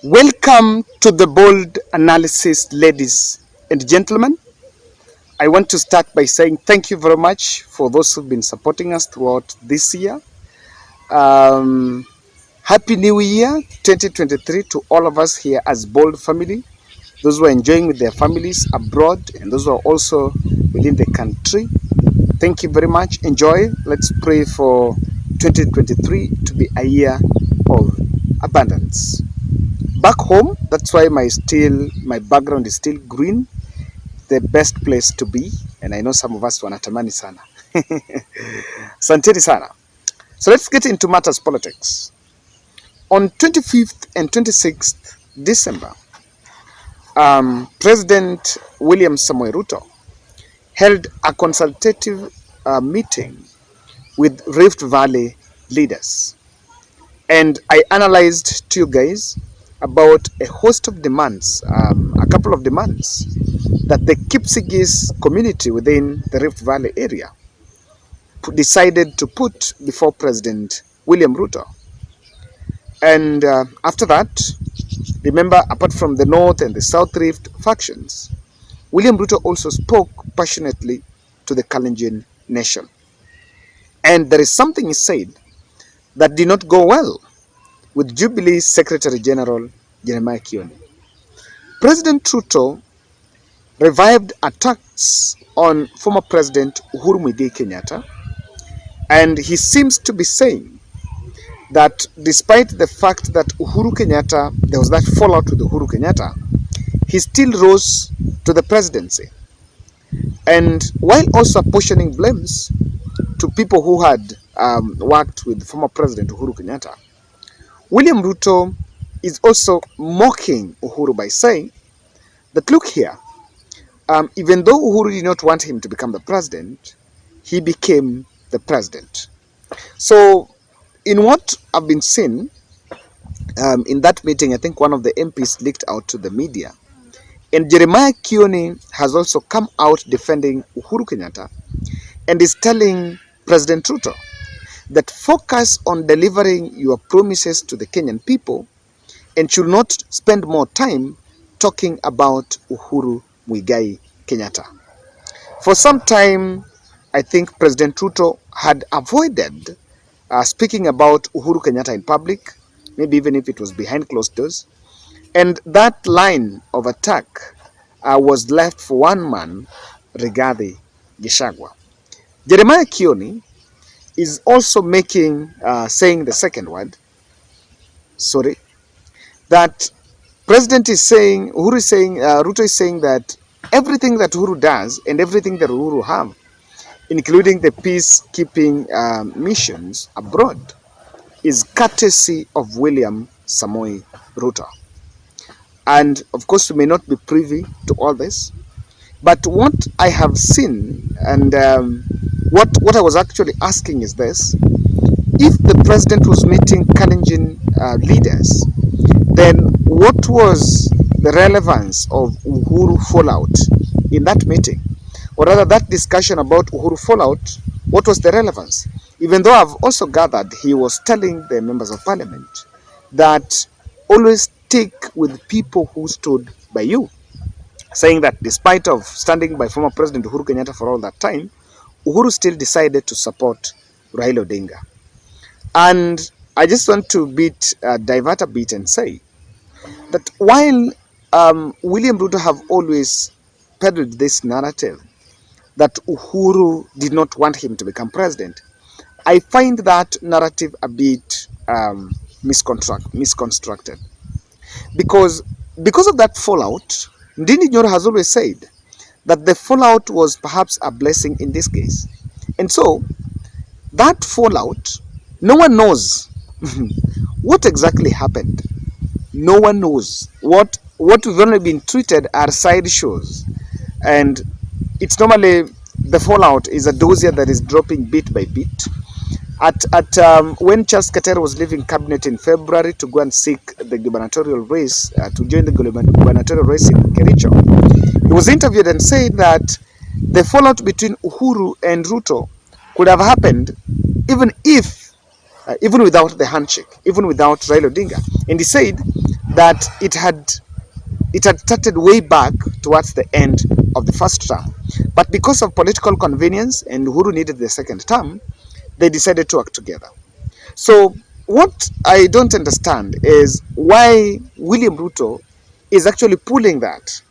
Welcome to the bold analysis, ladies and gentlemen. I want to start by saying thank you very much for those who've been supporting us throughout this year. Um, Happy New Year 2023 to all of us here as Bold family, those who are enjoying with their families abroad and those who are also within the country. Thank you very much. Enjoy. Let's pray for 2023 to be a year of abundance. Back home, that's why my background is still green, the best place to be, and I know some of us wanatamani sana. Santeni sana. So let's get into matters politics. On 25th and 26th December, President William Samoei Ruto held a consultative meeting with Rift Valley leaders. And I analyzed to you guys about a host of demands, a couple of demands that the Kipsigis community within the Rift Valley area decided to put before President William Ruto. And after that, remember, apart from the North and the South Rift factions, William Ruto also spoke passionately to the Kalenjin nation. And there is something he said that did not go well with Jubilee Secretary General Jeremiah Kioni. President Ruto revived attacks on former President Uhuru Kenyatta, and he seems to be saying that despite the fact that Uhuru Kenyatta, there was that fallout with Uhuru Kenyatta, he still rose to the presidency. And while also apportioning blames to people who had worked with former President Uhuru Kenyatta, William Ruto is also mocking Uhuru by saying that, look here, even though Uhuru did not want him to become the president, he became the president. So, in what I've been seeing in that meeting, I think one of the MPs leaked out to the media, and Jeremiah Kioni has also come out defending Uhuru Kenyatta and is telling President Ruto that focus on delivering your promises to the Kenyan people and should not spend more time talking about Uhuru Muigai Kenyatta. For some time, I think President Ruto had avoided speaking about Uhuru Kenyatta in public, maybe even if it was behind closed doors. And that line of attack was left for one man, Rigathi Gachagua. Jeremiah Kioni is also saying the second word, that President is saying, Ruto is saying that everything that Uhuru does and everything that Uhuru have, including the peacekeeping missions abroad, is courtesy of William Samoei Ruto. And of course, we may not be privy to all this, but what I have seen and what I was actually asking is this: if the president was meeting Kalenjin leaders, then what was the relevance of Uhuru fallout in that meeting? Or rather, that discussion about Uhuru fallout, what was the relevance? Even though I've also gathered he was telling the members of parliament that always stick with people who stood by you, saying that despite of standing by former President Uhuru Kenyatta for all that time, Uhuru still decided to support Raila Odinga. And I just want to divert a bit and say that while William Ruto have always peddled this narrative that Uhuru did not want him to become president, I find that narrative a bit misconstructed. Because of that fallout, Ndindi Nyoro has always said that the fallout was perhaps a blessing in this case. And so, that fallout, no one knows what exactly happened. No one knows. What we've only been treated are sideshows. And it's normally, the fallout is a dossier that is dropping bit by bit. When Charles Katera was leaving cabinet in February to go and seek the gubernatorial race, to join the gubernatorial race in Kericho, he was interviewed and said that the fallout between Uhuru and Ruto could have happened even without the handshake, even without Raila Odinga. And he said that it had started way back towards the end of the first term. But because of political convenience and Uhuru needed the second term, they decided to work together. So what I don't understand is why William Ruto is actually pulling that,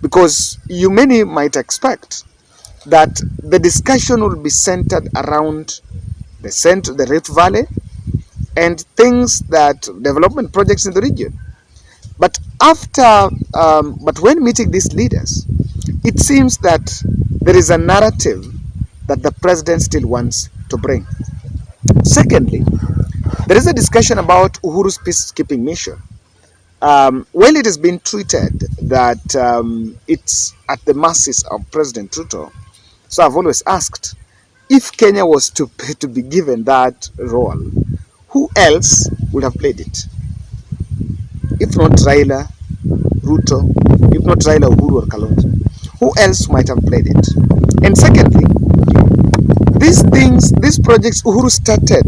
because you many might expect that the discussion will be centered around the Rift Valley and things that development projects in the region. But when meeting these leaders, it seems that there is a narrative that the president still wants to bring. Secondly, there is a discussion about Uhuru's peacekeeping mission. Well, it has been treated that it's at the mercies of President Ruto. So I've always asked, if Kenya was to be given that role, who else would have played it? If not Raila, Ruto, if not Raila, Uhuru, or Kalonzo, who else might have played it? And secondly, these projects Uhuru started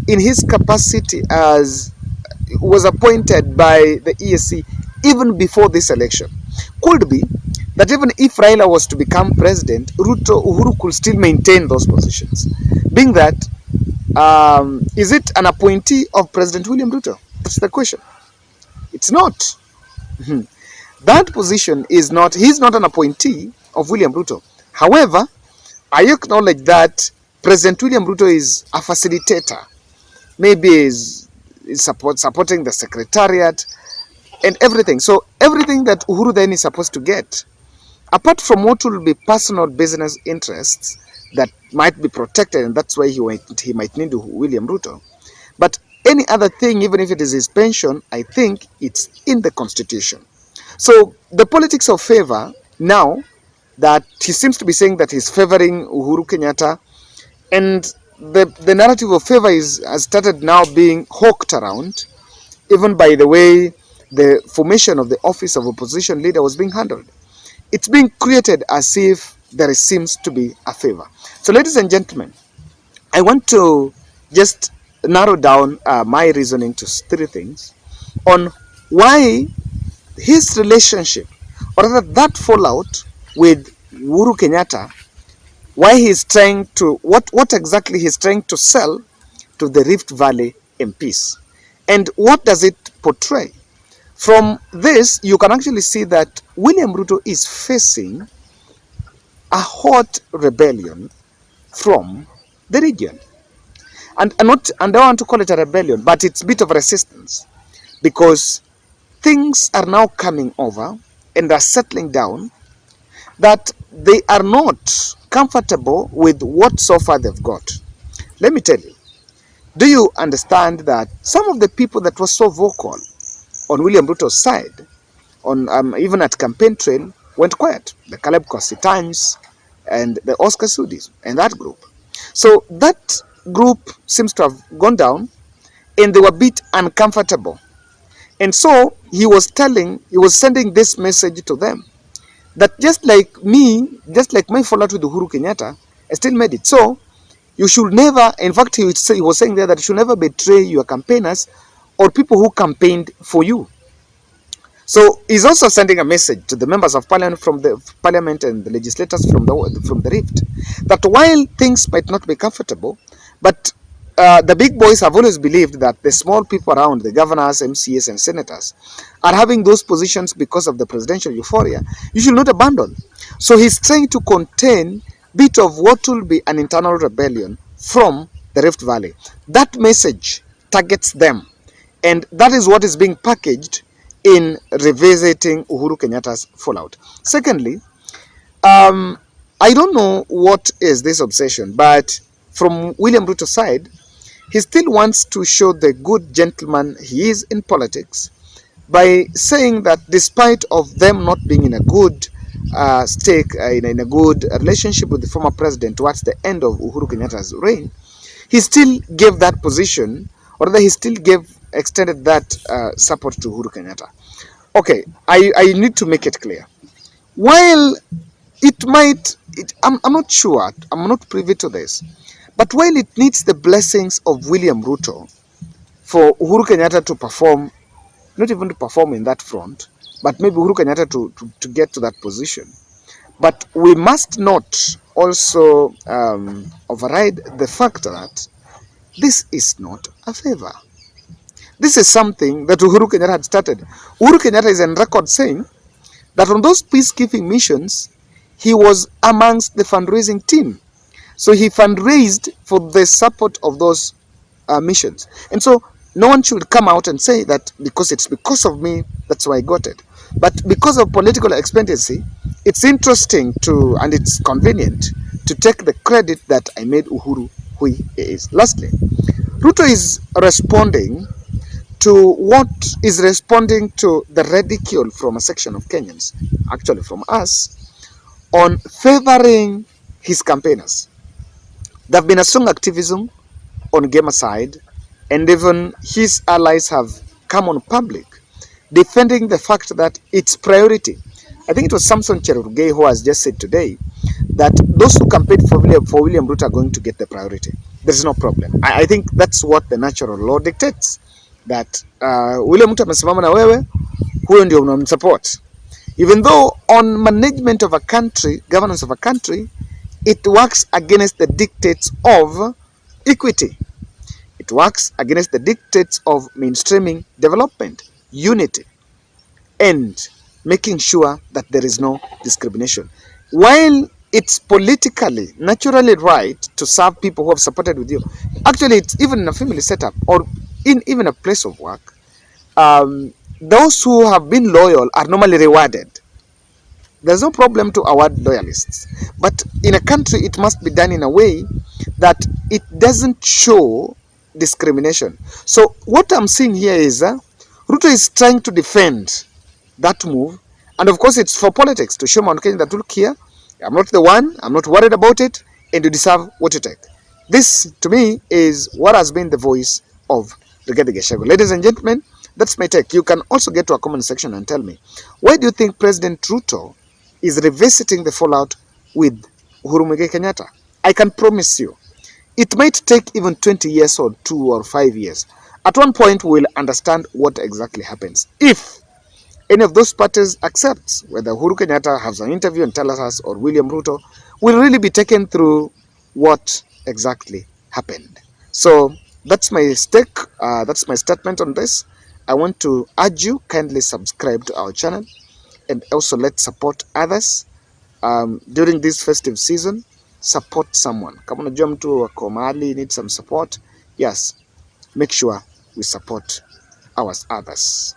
in his capacity as was appointed by the EAC even before this election. Could be that even if Raila was to become president, Uhuru could still maintain those positions. Being that, is it an appointee of President William Ruto? That's the question. It's not. That position is not, he's not an appointee of William Ruto. However, I acknowledge that President William Ruto is a facilitator. Maybe is supporting the secretariat and everything. So everything that Uhuru then is supposed to get, apart from what will be personal business interests that might be protected, and that's why he might need William Ruto. But any other thing, even if it is his pension, I think it's in the constitution. So the politics of favor now, that he seems to be saying that he's favoring Uhuru Kenyatta, and the narrative of favor has started now being hawked around, even by the way the formation of the office of opposition leader was being handled. It's being created as if there seems to be a favor. So, ladies and gentlemen, I want to just narrow down my reasoning to three things on why his relationship, or rather that fallout with Uhuru Kenyatta, why he's trying to, what exactly he's trying to sell to the Rift Valley MPs, and what does it portray. From this, you can actually see that William Ruto is facing a hot rebellion from the region. And I don't want to call it a rebellion, but it's a bit of resistance, because things are now coming over and are settling down, that they are not comfortable with what so far they've got. Let me tell you, do you understand that some of the people that were so vocal on William Ruto's side, on even at campaign trail, went quiet? The Caleb Kositans and the Oscar Sudis and that group. So that group seems to have gone down, and they were a bit uncomfortable. And so he was sending this message to them, that just like my fallout with Uhuru Kenyatta, I still made it. So you should never, in fact, he was saying there that you should never betray your campaigners or people who campaigned for you. So he's also sending a message to the members of parliament and the legislators from the Rift, that while things might not be comfortable, but the big boys have always believed that the small people around, the governors, MCAs, and senators, are having those positions because of the presidential euphoria. You should not abandon. So he's trying to contain a bit of what will be an internal rebellion from the Rift Valley. That message targets them, and that is what is being packaged in revisiting Uhuru Kenyatta's fallout. Secondly, I don't know what is this obsession, but from William Ruto's side, he still wants to show the good gentleman he is in politics by saying that despite of them not being in a good in a good relationship with the former president towards the end of Uhuru Kenyatta's reign, he still gave that position, or rather he still extended that support to Uhuru Kenyatta. Okay, I need to make it clear. While I'm not sure, I'm not privy to this, but while it needs the blessings of William Ruto for Uhuru Kenyatta to perform not even to perform in that front, but maybe Uhuru Kenyatta to get to that position. But we must not also override the fact that this is not a favor. This is something that Uhuru Kenyatta had started. Uhuru Kenyatta is on record saying that on those peacekeeping missions, he was amongst the fundraising team. So he fundraised for the support of those missions. And so no one should come out and say that because it's because of me, that's why I got it. But because of political expediency, it's interesting to, and it's convenient to take the credit that I made Uhuru who he is. Lastly, Ruto is responding to what is responding to the ridicule from a section of Kenyans, actually from us, on favoring his campaigners. There have been a strong activism on Gamer side, and even his allies have come on public defending the fact that it's priority. I think it was Samson Cherugei who has just said today that those who campaigned for William Ruto are going to get the priority. There's no problem. I think that's what the natural law dictates, that William Ruto amesimama na wewe, huyo ndio unamsupport. Even though on management of a country, governance of a country, it works against the dictates of equity. It works against the dictates of mainstreaming development, unity, and making sure that there is no discrimination. While it's politically, naturally right to serve people who have supported with you, actually, it's even in a family setup or in even a place of work, those who have been loyal are normally rewarded. There's no problem to award loyalists. But in a country, it must be done in a way that it doesn't show discrimination. So what I'm seeing here is Ruto is trying to defend that move. And of course, it's for politics to show Mount Kenya that, look here, I'm not the one, I'm not worried about it, and you deserve what you take. This, to me, is what has been the voice of Rigathi Gachagua. Ladies and gentlemen, that's my take. You can also get to a comment section and tell me, why do you think President Ruto is revisiting the fallout with Uhuru Muigai Kenyatta? I can promise you, it might take even 20 years or 2 or 5 years. At one point, we'll understand what exactly happens. If any of those parties accepts, whether Uhuru Kenyatta has an interview and tells us, or William Ruto, will really be taken through what exactly happened. So that's my stake. That's my statement on this. I want to urge you, kindly subscribe to our channel, and also let's support others during this festive season. Support someone. Kama unajua mtu wako mahali need some support, yes, make sure we support others.